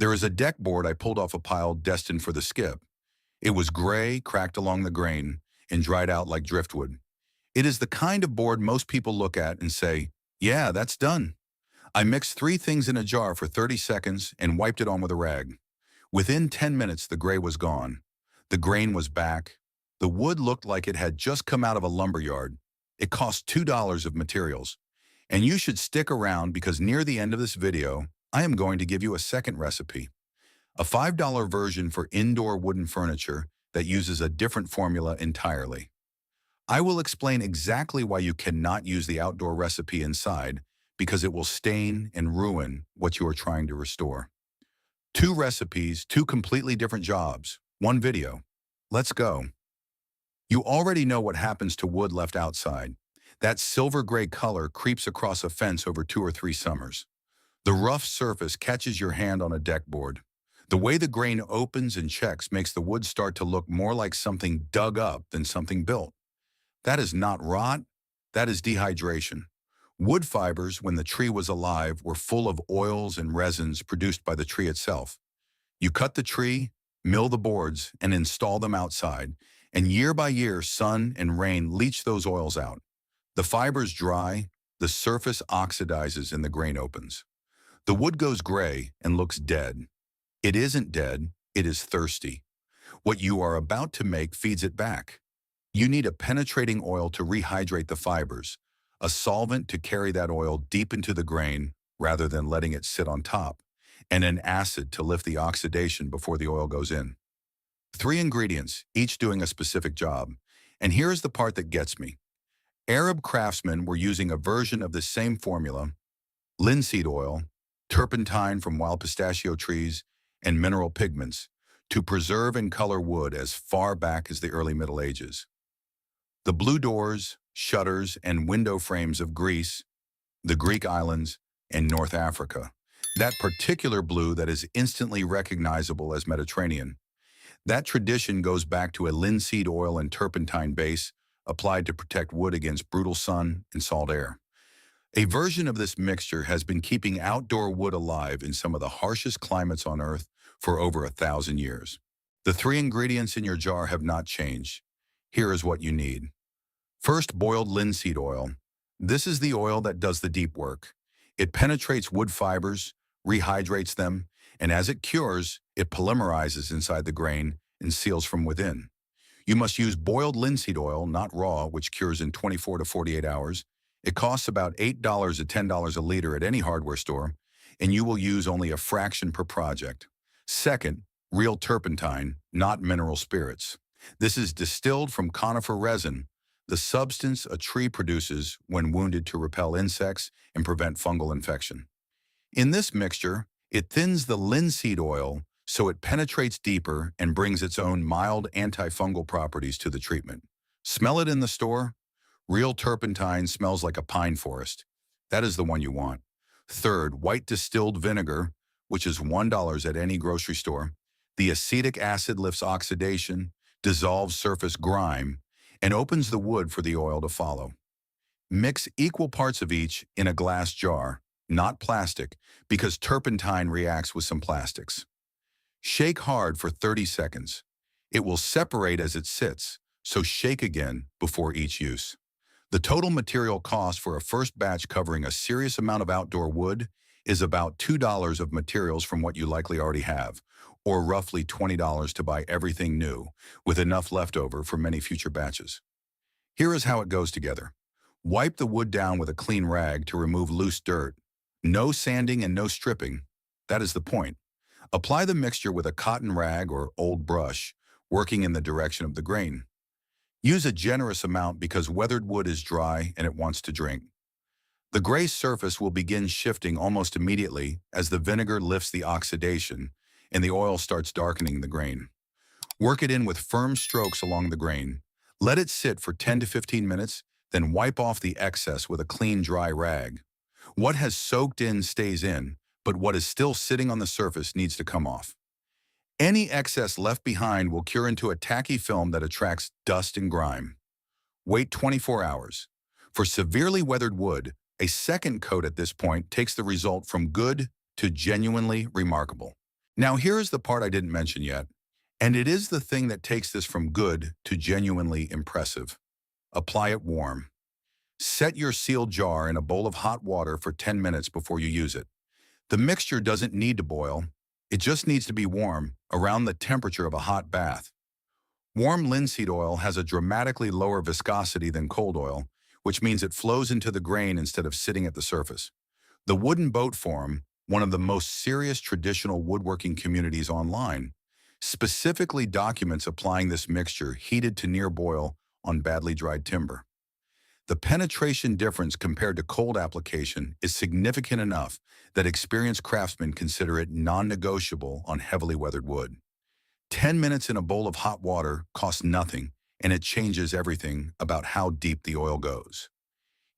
There is a deck board I pulled off a pile destined for the skip. It was gray, cracked along the grain, and dried out like driftwood. It is the kind of board most people look at and say, yeah, that's done. I mixed three things in a jar for 30 seconds and wiped it on with a rag. Within 10 minutes, the gray was gone. The grain was back. The wood looked like it had just come out of a lumber yard. It cost $2 of materials. And you should stick around because near the end of this video, I am going to give you a second recipe. A $5 version for indoor wooden furniture that uses a different formula entirely. I will explain exactly why you cannot use the outdoor recipe inside because it will stain and ruin what you are trying to restore. Two recipes, two completely different jobs, one video. Let's go. You already know what happens to wood left outside. That silver gray color creeps across a fence over 2 or 3 summers. The rough surface catches your hand on a deck board. The way the grain opens and checks makes the wood start to look more like something dug up than something built. That is not rot, that is dehydration. Wood fibers, when the tree was alive, were full of oils and resins produced by the tree itself. You cut the tree, mill the boards, and install them outside, and year by year, sun and rain leach those oils out. The fibers dry, the surface oxidizes, and the grain opens. The wood goes gray and looks dead. It isn't dead, it is thirsty. What you are about to make feeds it back. You need a penetrating oil to rehydrate the fibers, a solvent to carry that oil deep into the grain rather than letting it sit on top, and an acid to lift the oxidation before the oil goes in. 3 ingredients, each doing a specific job. And here's the part that gets me. Arab craftsmen were using a version of the same formula, linseed oil, turpentine from wild pistachio trees, and mineral pigments to preserve and color wood as far back as the early Middle Ages. The blue doors, shutters, and window frames of Greece, the Greek islands, and North Africa. That particular blue that is instantly recognizable as Mediterranean. That tradition goes back to a linseed oil and turpentine base applied to protect wood against brutal sun and salt air. A version of this mixture has been keeping outdoor wood alive in some of the harshest climates on Earth for over 1,000 years. The 3 ingredients in your jar have not changed. Here is what you need. First, boiled linseed oil. This is the oil that does the deep work. It penetrates wood fibers, rehydrates them, and as it cures, it polymerizes inside the grain and seals from within. You must use boiled linseed oil, not raw, which cures in 24 to 48 hours. It costs about $8 to $10 a liter at any hardware store, and you will use only a fraction per project. Second, real turpentine, not mineral spirits. This is distilled from conifer resin, the substance a tree produces when wounded to repel insects and prevent fungal infection. In this mixture, it thins the linseed oil so it penetrates deeper and brings its own mild antifungal properties to the treatment. Smell it in the store? Real turpentine smells like a pine forest. That is the one you want. Third, white distilled vinegar, which is $1 at any grocery store. The acetic acid lifts oxidation, dissolves surface grime, and opens the wood for the oil to follow. Mix equal parts of each in a glass jar, not plastic, because turpentine reacts with some plastics. Shake hard for 30 seconds. It will separate as it sits, so shake again before each use. The total material cost for a first batch covering a serious amount of outdoor wood is about $2 of materials from what you likely already have, or roughly $20 to buy everything new, with enough left over for many future batches. Here is how it goes together. Wipe the wood down with a clean rag to remove loose dirt. No sanding and no stripping. That is the point. Apply the mixture with a cotton rag or old brush, working in the direction of the grain. Use a generous amount because weathered wood is dry and it wants to drink. The gray surface will begin shifting almost immediately as the vinegar lifts the oxidation and the oil starts darkening the grain. Work it in with firm strokes along the grain. Let it sit for 10 to 15 minutes, then wipe off the excess with a clean, dry rag. What has soaked in stays in, but what is still sitting on the surface needs to come off. Any excess left behind will cure into a tacky film that attracts dust and grime. Wait 24 hours. For severely weathered wood, a second coat at this point takes the result from good to genuinely remarkable. Now here's the part I didn't mention yet, and it is the thing that takes this from good to genuinely impressive. Apply it warm. Set your sealed jar in a bowl of hot water for 10 minutes before you use it. The mixture doesn't need to boil. It just needs to be warm, around the temperature of a hot bath. Warm linseed oil has a dramatically lower viscosity than cold oil, which means it flows into the grain instead of sitting at the surface. The Wooden Boat Forum, one of the most serious traditional woodworking communities online, specifically documents applying this mixture heated to near boil on badly dried timber. The penetration difference compared to cold application is significant enough that experienced craftsmen consider it non-negotiable on heavily weathered wood. 10 minutes in a bowl of hot water costs nothing, and it changes everything about how deep the oil goes.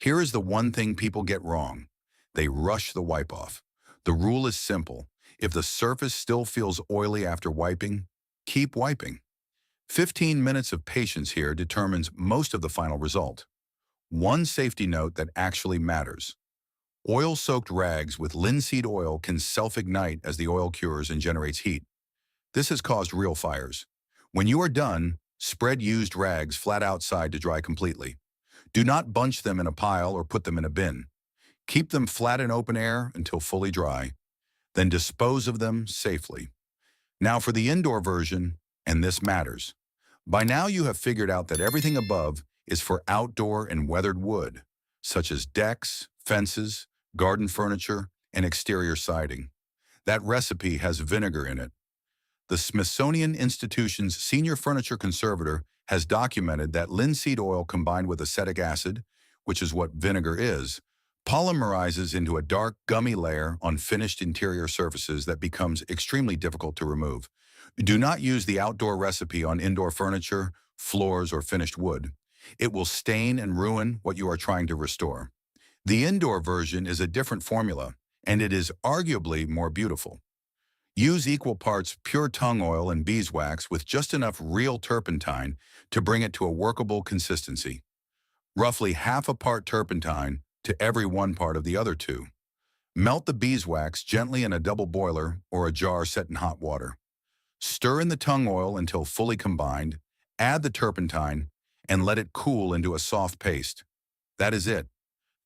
Here is the one thing people get wrong. They rush the wipe off. The rule is simple. If the surface still feels oily after wiping, keep wiping. 15 minutes of patience here determines most of the final result. One safety note that actually matters. Oil-soaked rags with linseed oil can self-ignite as the oil cures and generates heat. This has caused real fires. When you are done, spread used rags flat outside to dry completely. Do not bunch them in a pile or put them in a bin. Keep them flat in open air until fully dry. Then dispose of them safely. Now for the indoor version, and this matters. By now you have figured out that everything above is for outdoor and weathered wood, such as decks, fences, garden furniture, and exterior siding. That recipe has vinegar in it. The Smithsonian Institution's senior furniture conservator has documented that linseed oil combined with acetic acid, which is what vinegar is, polymerizes into a dark, gummy layer on finished interior surfaces that becomes extremely difficult to remove. Do not use the outdoor recipe on indoor furniture, floors, or finished wood. It will stain and ruin what you are trying to restore. The indoor version is a different formula, and it is arguably more beautiful. Use equal parts pure tung oil and beeswax with just enough real turpentine to bring it to a workable consistency. Roughly half a part turpentine to every one part of the other two. Melt the beeswax gently in a double boiler or a jar set in hot water. Stir in the tung oil until fully combined, add the turpentine, and let it cool into a soft paste. That is it.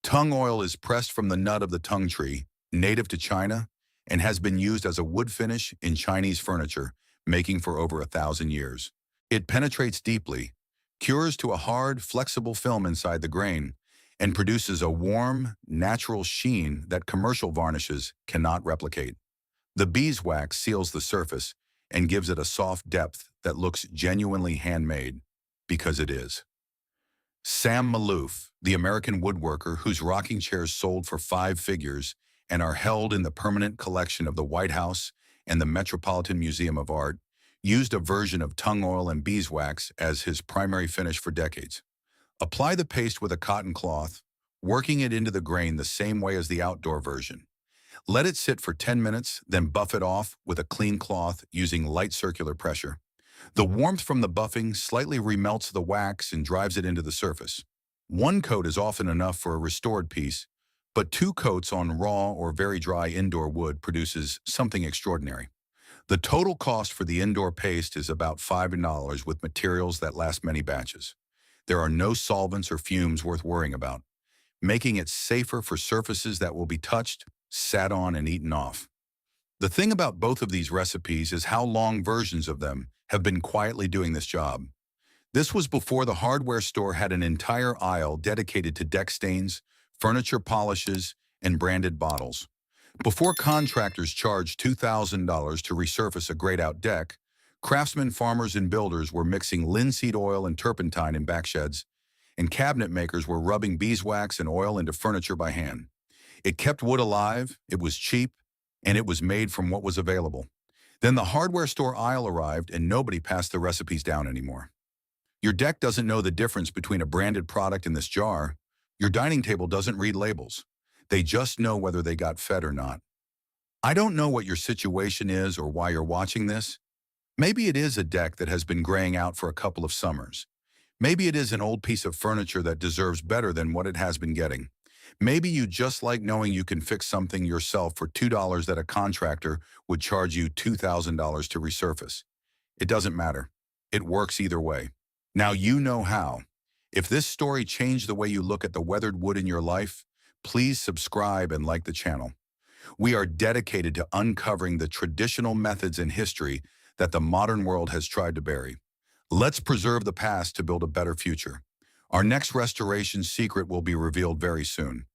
Tung oil is pressed from the nut of the tung tree, native to China, and has been used as a wood finish in Chinese furniture, making for over 1,000 years. It penetrates deeply, cures to a hard, flexible film inside the grain, and produces a warm, natural sheen that commercial varnishes cannot replicate. The beeswax seals the surface and gives it a soft depth that looks genuinely handmade, because it is. Sam Malouf, the American woodworker whose rocking chairs sold for 5 figures and are held in the permanent collection of the White House and the Metropolitan Museum of Art, used a version of tung oil and beeswax as his primary finish for decades. Apply the paste with a cotton cloth, working it into the grain the same way as the outdoor version. Let it sit for 10 minutes, then buff it off with a clean cloth using light circular pressure. The warmth from the buffing slightly remelts the wax and drives it into the surface. One coat is often enough for a restored piece, but 2 coats on raw or very dry indoor wood produces something extraordinary. The total cost for the indoor paste is about $5 with materials that last many batches. There are no solvents or fumes worth worrying about, making it safer for surfaces that will be touched, sat on, and eaten off. The thing about both of these recipes is how long versions of them have been quietly doing this job. This was before the hardware store had an entire aisle dedicated to deck stains, furniture polishes, and branded bottles. Before contractors charged $2,000 to resurface a grayed-out deck, craftsmen, farmers, and builders were mixing linseed oil and turpentine in back sheds, and cabinet makers were rubbing beeswax and oil into furniture by hand. It kept wood alive, it was cheap, and it was made from what was available. Then the hardware store aisle arrived and nobody passed the recipes down anymore. Your deck doesn't know the difference between a branded product in this jar. Your dining table doesn't read labels. They just know whether they got fed or not. I don't know what your situation is or why you're watching this. Maybe it is a deck that has been graying out for a couple of summers. Maybe it is an old piece of furniture that deserves better than what it has been getting. Maybe you just like knowing you can fix something yourself for $2 that a contractor would charge you $2,000 to resurface. It doesn't matter. It works either way. Now you know how. If this story changed the way you look at the weathered wood in your life, please subscribe and like the channel. We are dedicated to uncovering the traditional methods in history that the modern world has tried to bury. Let's preserve the past to build a better future. Our next restoration secret will be revealed very soon.